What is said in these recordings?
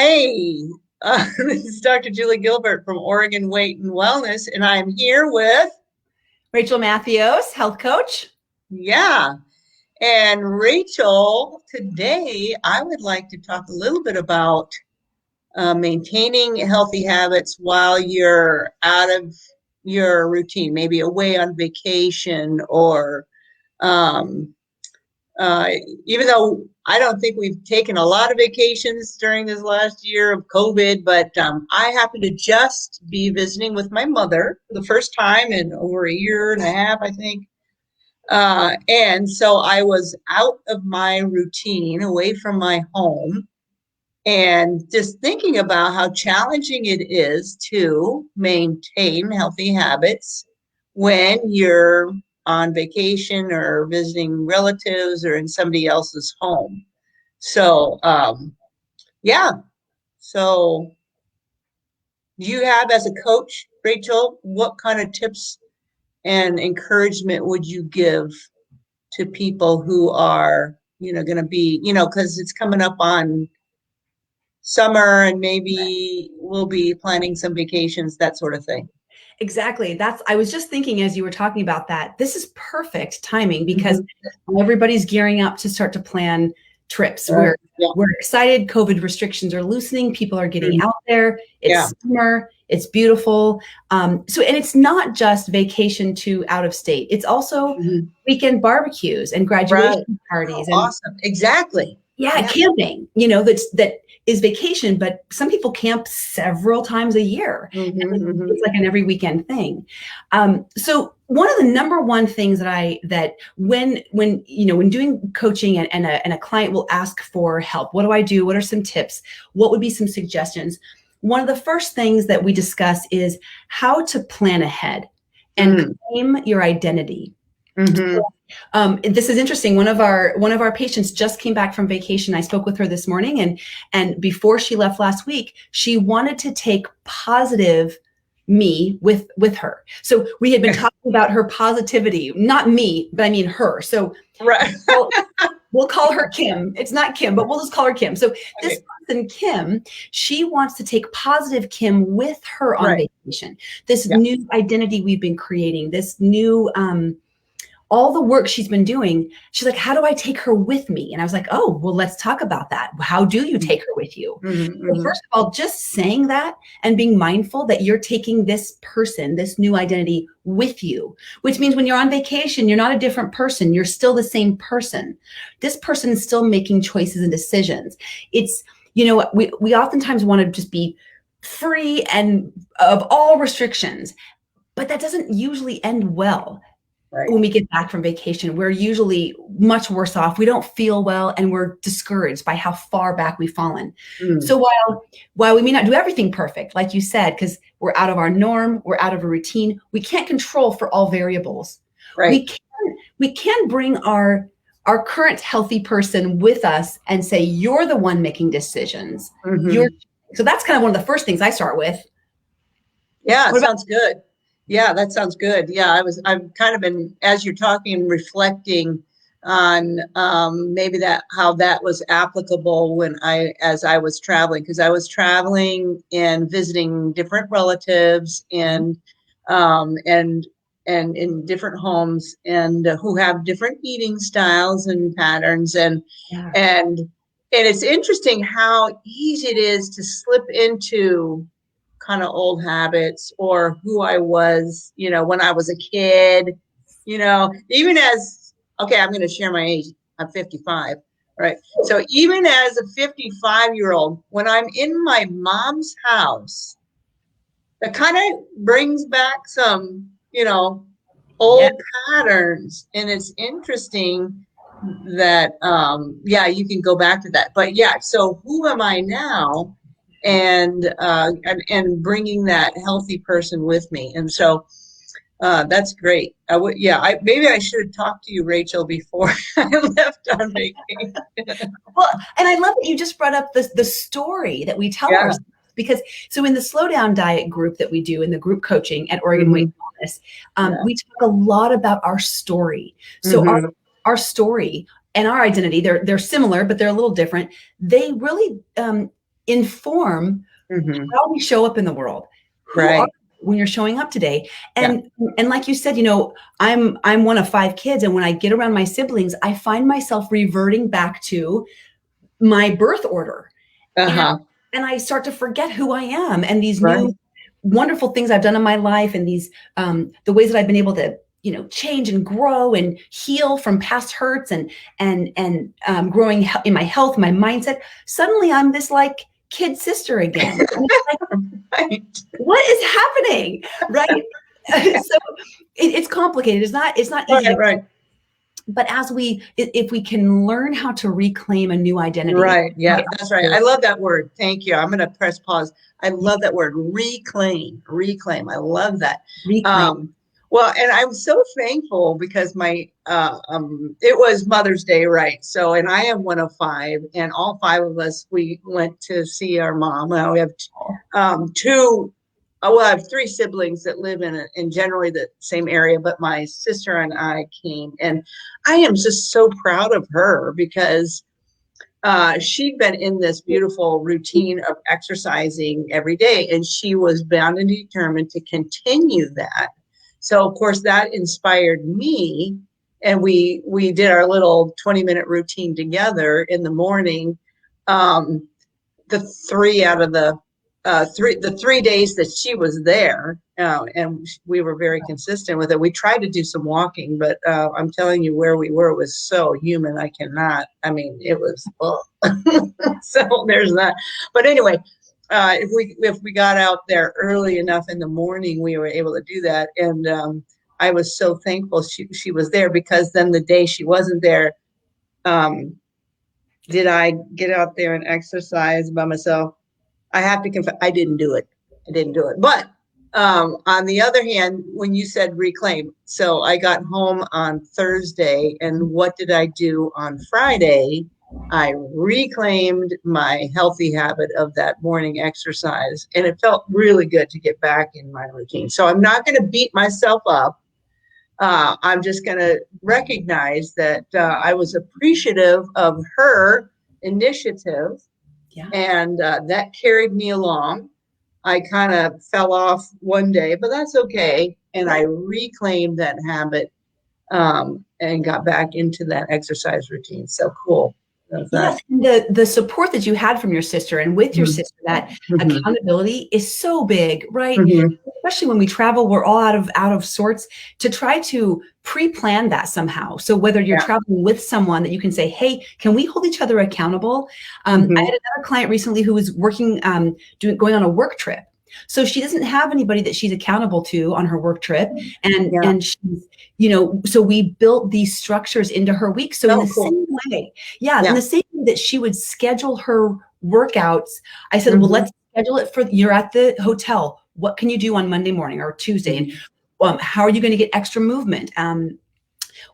Hey, this is Dr. Julie Gilbert from Oregon Weight and Wellness, and I'm here with, Rachel Matthews, health coach. yeah, and Rachel. Today, I would like to talk a little bit about maintaining healthy habits while you're out of your routine, maybe away on vacation or um, Uh, even though I don't think we've taken a lot of vacations during this last year of COVID, but I happen to just be visiting with my mother for the first time in over a year and a half, I think. And so I was out of my routine, away from my home, and just thinking about how challenging it is to maintain healthy habits when you're on vacation or visiting relatives or in somebody else's home. So, yeah. So, you have as a coach, Rachel, what kind of tips and encouragement would you give to people who are, going to be, because it's coming up on summer and maybe we'll be planning some vacations, that sort of thing. Exactly. I was just thinking as you were talking about that, this is perfect timing because Mhm. everybody's gearing up to start to plan trips. Right. Yeah. We're excited. COVID restrictions are loosening. People are getting Mhm. out there. Yeah. It's summer. It's beautiful. And it's not just vacation to out of state. It's also Mhm. weekend barbecues and Right. graduation parties and Awesome. Exactly. yeah, Yeah. camping, that is vacation, but some people camp several times a year. Hmm. And Hmm. it's like an every weekend thing. So one of the number one things that when doing coaching and a client will ask for help, what do I do? What are some tips? What would be some suggestions? One of the first things that we discuss is how to plan ahead and claim your identity. Mm-hmm. This is interesting. One of our patients just came back from vacation. I spoke with her this morning, and before she left last week, she wanted to take positive me with her. So we had been talking about her positivity, not me, but I mean her. So Right. we'll call her Kim. It's not Kim, but we'll just call her Kim. So this Okay. person, Kim, she wants to take positive Kim with her on Right. vacation. This Yeah. new identity we've been creating, this new all the work she's been doing, she's like, how do I take her with me? And I was like, oh, well, let's talk about that. How do you take her with you? Mm-hmm. Well, Hmm. first of all, just saying that and being mindful that you're taking this person, this new identity with you, which means when you're on vacation, you're not a different person. You're still the same person. This person is still making choices and decisions. It's, we oftentimes want to just be free and of all restrictions, but that doesn't usually end well. Right. When we get back from vacation, we're usually much worse off. We don't feel well and we're discouraged by how far back we've fallen. Mm. So while we may not do everything perfect, like you said, because we're out of our norm, we're out of a routine, we can't control for all variables. We Right. can we can bring our current healthy person with us and say, you're the one making decisions. You're Mm-hmm. so that's kind of one of the first things I start with. Yeah, it What about sounds good. Yeah, that sounds good. Yeah, I've kind of been, as you're talking, reflecting on maybe that how that was applicable as I was traveling, because I was traveling and visiting different relatives um, and and in different homes and who have different eating styles and patterns yeah. and and it's interesting how easy it is to slip into kind of old habits or who I was, when I was a kid, even okay, I'm going to share my age. I'm 55, right? So even as a 55-year-old, when I'm in my mom's house, that kind of brings back some, Yeah. old patterns. And it's interesting that, yeah, you can go back to that. But yeah, so who am I now? And bringing that healthy person with me. And so that's great. Yeah, maybe I should have talked to you, Rachel, before I left on vacation. Well, and I love that you just brought up the story that we tell Yeah. ourselves because so in the slow down diet group that we do in the group coaching at Oregon Weight Hmm. Wellness, Yeah. we talk a lot about our story. So Hmm. our story and our identity, they're similar, but they're a little different. They really inform Hmm. how we show up in the world. Who are Right. you when you're showing up today? Yeah. And like you said, I'm one of 5 kids, and when I get around my siblings, I find myself reverting back to my birth order, and Uh-huh. and I start to forget who I am and these Right. new wonderful things I've done in my life, and these the ways that I've been able to change and grow and heal from past hurts, and growing in my health, my mindset. Suddenly I'm this like kid sister again. And it's like, Right. what is happening, right? So it's complicated. It's not easy Right. to, Right. but if we can learn how to reclaim a new identity. Right. Yeah, that's right. I love that word. Thank you. I'm going to press pause. I love that word, reclaim. Reclaim. I love that. Reclaim. Well, and I'm so thankful because it was Mother's Day, right? So, and I am one of five, and all five of us, we went to see our mom. Now we have two. Well, I have three siblings that live in generally the same area, but my sister and I came, and I am just so proud of her because she'd been in this beautiful routine of exercising every day, and she was bound and determined to continue that. So, of course, that inspired me, and we did our little 20-minute routine together in the morning. The three out of the 3 days that she was there, and we were very consistent with it. We tried to do some walking, but I'm telling you, where we were was so human. I cannot. I mean, it was. Oh. So there's that. But anyway, if we got out there early enough in the morning, we were able to do that, and I was so thankful she was there, because then the day she wasn't there, um, did I get out there and exercise by myself? I have to confess, I didn't do it. I didn't do it. But on the other hand, when you said reclaim, so I got home on Thursday, and what did I do on Friday? I reclaimed my healthy habit of that morning exercise, and it felt really good to get back in my routine. So I'm not going to beat myself up. I'm just going to recognize that I was appreciative of her initiative, Yeah. and that carried me along. I kind of fell off one day, but that's okay. And I reclaimed that habit, and got back into that exercise routine. So cool. Yes, and the support that you had from your sister and with your Mhm. sister, that Mhm. accountability is so big, right? Mhm. Especially when we travel, we're all out of sorts, to try to pre-plan that somehow. So whether you're Yeah. traveling with someone that you can say, hey, can we hold each other accountable? I Mhm. had another client recently who was working, going on a work trip. So she doesn't have anybody that she's accountable to on her work trip. And Yeah. and she's, so we built these structures into her week. So in Oh, the cool. same way, yeah, in Yeah. the same way that she would schedule her workouts, I said, well, Mhm. let's schedule it you're at the hotel. What can you do on Monday morning or Tuesday? Mhm. And how are you going to get extra movement?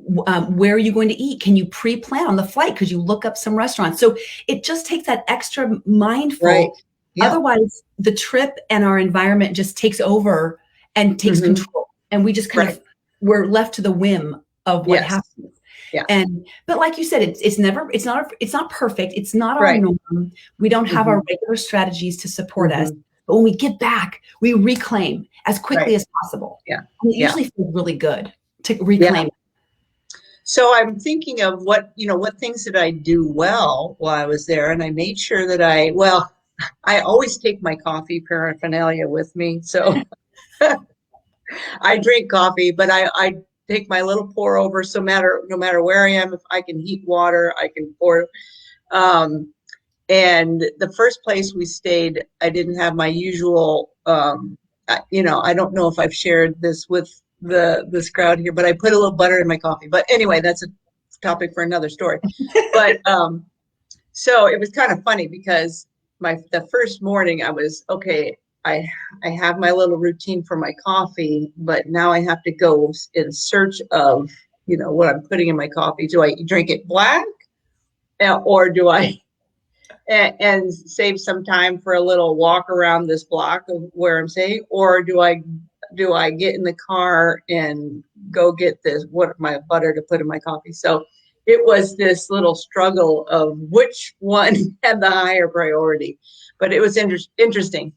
Where are you going to eat? Can you pre-plan on the flight? Because you look up some restaurants. So it just takes that extra mindful. Right. Yeah. Otherwise, the trip and our environment just takes over and takes Mhm. control. And we just kind Right. of, we're left to the whim of what Yes. happens. Yeah. But like you said, it's not perfect. It's not our Right. norm. We don't have our Mhm. regular strategies to support us. Mhm. But when we get back, we reclaim as quickly Right. as possible. Yeah. And it Yeah. usually feels really good to Yeah. reclaim. So I'm thinking of what things did I do well while I was there, and I made sure that I always take my coffee paraphernalia with me. So I drink coffee, but I take my little pour over. So no matter where I am, if I can heat water, I can pour. Um, and the first place we stayed, I didn't have my usual. I don't know if I've shared this with this crowd here, but I put a little butter in my coffee. But anyway, that's a topic for another story. But so it was kind of funny because the first morning I was okay. I have my little routine for my coffee, but now I have to go in search of what I'm putting in my coffee. Do I drink it black, or do I and save some time for a little walk around this block of where I'm staying, or do I get in the car and go get my butter to put in my coffee? So it was this little struggle of which one had the higher priority. But it was interesting.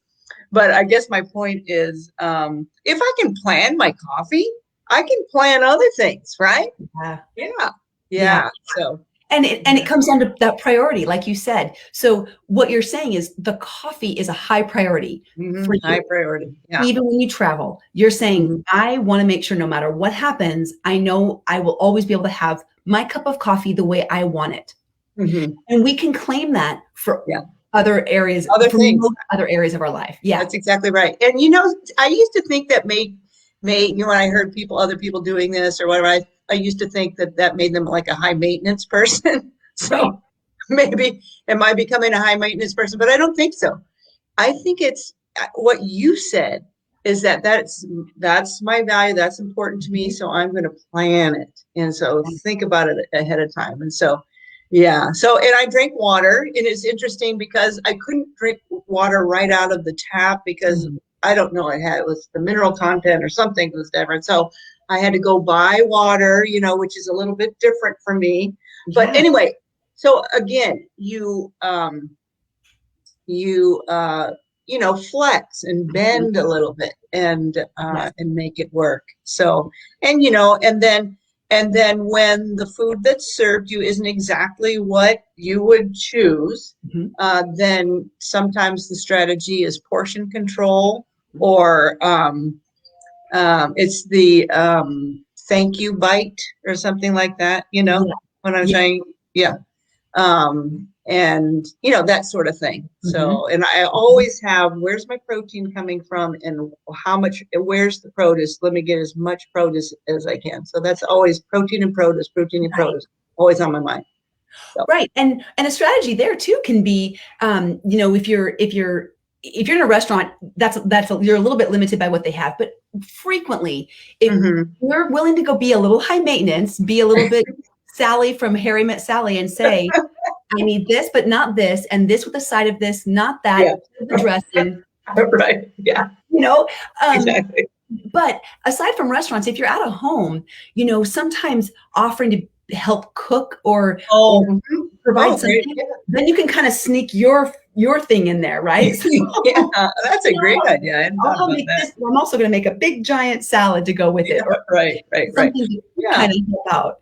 But I guess my point is, if I can plan my coffee, I can plan other things, right? Yeah. Yeah. Yeah. Yeah. So, And it comes down to that priority, like you said. So what you're saying is the coffee is a high priority for high you. priority. Yeah. Even when you travel, you're saying, Mhm. I want to make sure no matter what happens, I know I will always be able to have my cup of coffee the way I want it. Mhm. And we can claim that for Yeah. other areas, Other for things. most other areas of our life. Yeah. That's exactly right. And you know, I used to think that you know, when I heard other people doing this or whatever, I used to think that made them like a high maintenance person. Right. So maybe am I becoming a high maintenance person? But I don't think so. I think it's what you said is that's my value. That's important to me. So I'm going to plan it. And so think about it ahead of time. And so, yeah. So, and I drink water, and it's interesting because I couldn't drink water right out of the tap because I don't know, it was the mineral content or something was different. So I had to go buy water, you know, which is a little bit different for me. But anyway, so again, you know, flex and bend a little bit and make it work. So, and you know, and then when the food that's served you isn't exactly what you would choose, then sometimes the strategy is portion control, or it's the thank you bite or something like that, you know, when I'm saying, yeah. And you know, that sort of thing. So, and I always have, where's my protein coming from and how much, where's the produce? Let me get as much produce as I can. So that's always protein and produce, always on my mind. So. Right. And a strategy there too can be, you know, if you're in a restaurant, you're a little bit limited by what they have, but frequently if you're willing to go be a little high maintenance, be a little bit Sally from Harry Met Sally and say, I need this, but not this, and this with a side of this, not that, the dressing. Right. Yeah. You know, exactly. But aside from restaurants, if you're at a home, you know, sometimes offering to help cook or provide something, then you can kind of sneak your thing in there, right? So, yeah, that's a great idea. I'm also going to make a big giant salad to go with it. Right. Something to kind of help out.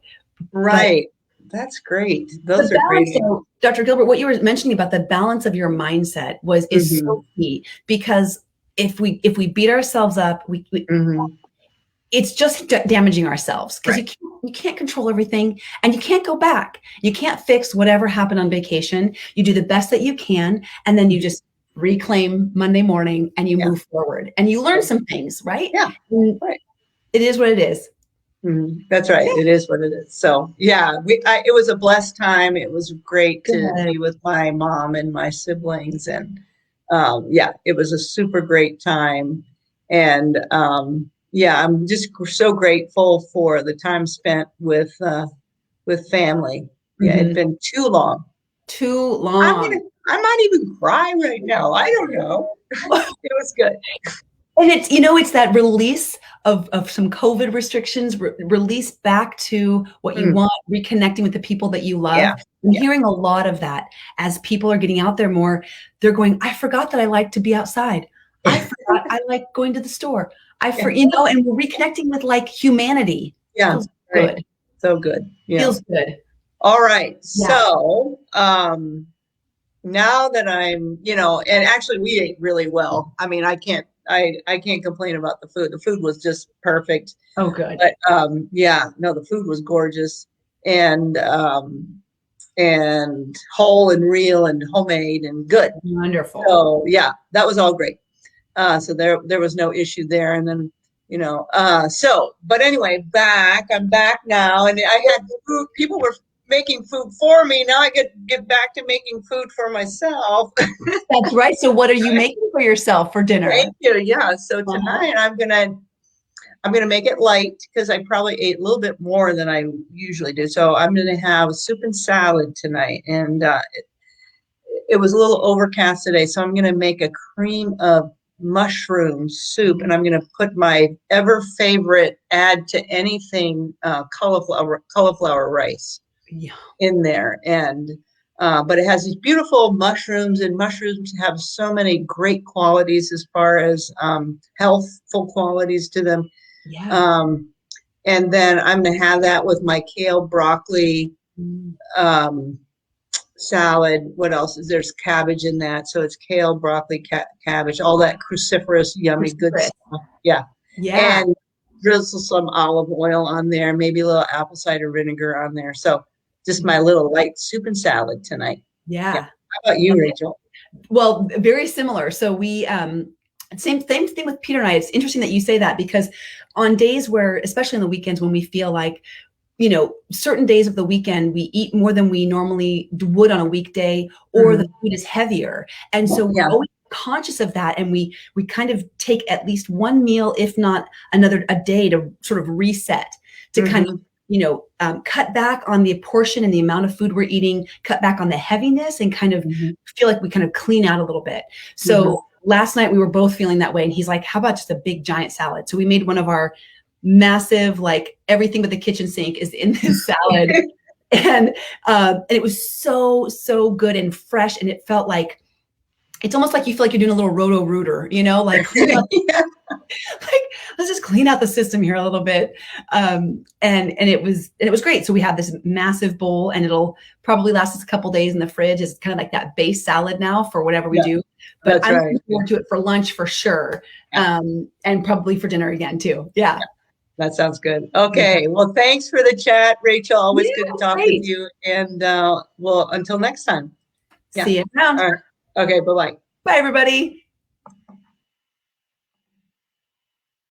Right. That's great. Those are great. So, Dr. Gilbert, what you were mentioning about the balance of your mindset is so key, because if we beat ourselves up, it's just damaging ourselves, because you can't control everything, and you can't go back. You can't fix whatever happened on vacation. You do the best that you can, and then you just reclaim Monday morning and you move forward and you learn some things, right? Yeah. Right. It is what it is. That's right. It is what it is. So yeah, it was a blessed time. It was great to be with my mom and my siblings, and it was a super great time. And I'm just so grateful for the time spent with family. Yeah, it'd been too long. Too long. I might even cry right now. I don't know. It was good. And it's, you know, it's that release of some COVID restrictions, release back to what you want, reconnecting with the people that you love. I'm hearing a lot of that as people are getting out there more. They're going, I forgot that I like to be outside. I forgot I like going to the store. You know, and we're reconnecting with like humanity. Yeah. Feels good. So good. Yeah. Feels good. All right. Yeah. So, now that I'm, you know, and actually we ate really well. I mean, I can't complain about the food. The food was just perfect. Oh, good. But the food was gorgeous and whole and real and homemade and good. Wonderful. So yeah, that was all great. So there was no issue there. And then, you know, but anyway, I'm back now, and I had food. People were making food for me. Now I get back to making food for myself. That's right. So what are you making for yourself for dinner? Thank you. Yeah. So tonight I'm gonna make it light, because I probably ate a little bit more than I usually do. So I'm gonna have soup and salad tonight, and it was a little overcast today, so I'm gonna make a cream of mushroom soup, and I'm gonna put my ever favorite add to anything cauliflower rice. Yeah. in there. And but it has these beautiful mushrooms, and mushrooms have so many great qualities as far as healthful qualities to them. Yeah. Um, and then I'm going to have that with my kale broccoli Mm. um, salad. What else is there's cabbage in that? So it's kale, broccoli, cabbage, all that cruciferous, yummy, good Cruciferous. stuff. Yeah. Yeah. And drizzle some olive oil on there, maybe a little apple cider vinegar on there. So just my little light soup and salad tonight. Yeah. Yeah. How about you, Rachel? Well, very similar. So we same thing with Peter and I. It's interesting that you say that, because on days where, especially on the weekends, when we feel like, certain days of the weekend, we eat more than we normally would on a weekday, or the food is heavier. And so we're always conscious of that. And we kind of take at least one meal, if not a day, to sort of reset, to kind of, cut back on the portion and the amount of food we're eating, cut back on the heaviness, and kind of feel like we kind of clean out a little bit. So last night we were both feeling that way. And he's like, how about just a big giant salad? So we made one of our massive, like everything but the kitchen sink is in this salad. And it was so good and fresh. And it felt like, it's almost like you feel like you're doing a little Roto-Rooter, like, like, let's just clean out the system here a little bit. And it was great. So we have this massive bowl, and it'll probably last us a couple days in the fridge. It's kind of like that base salad now for whatever we do. But I'm looking forward to it for lunch for sure. And probably for dinner again too. Yeah. That sounds good. Okay. Well, thanks for the chat, Rachel. Always good to talk with you. And well, until next time. See you around. All right. Okay. Bye-bye. Bye, everybody.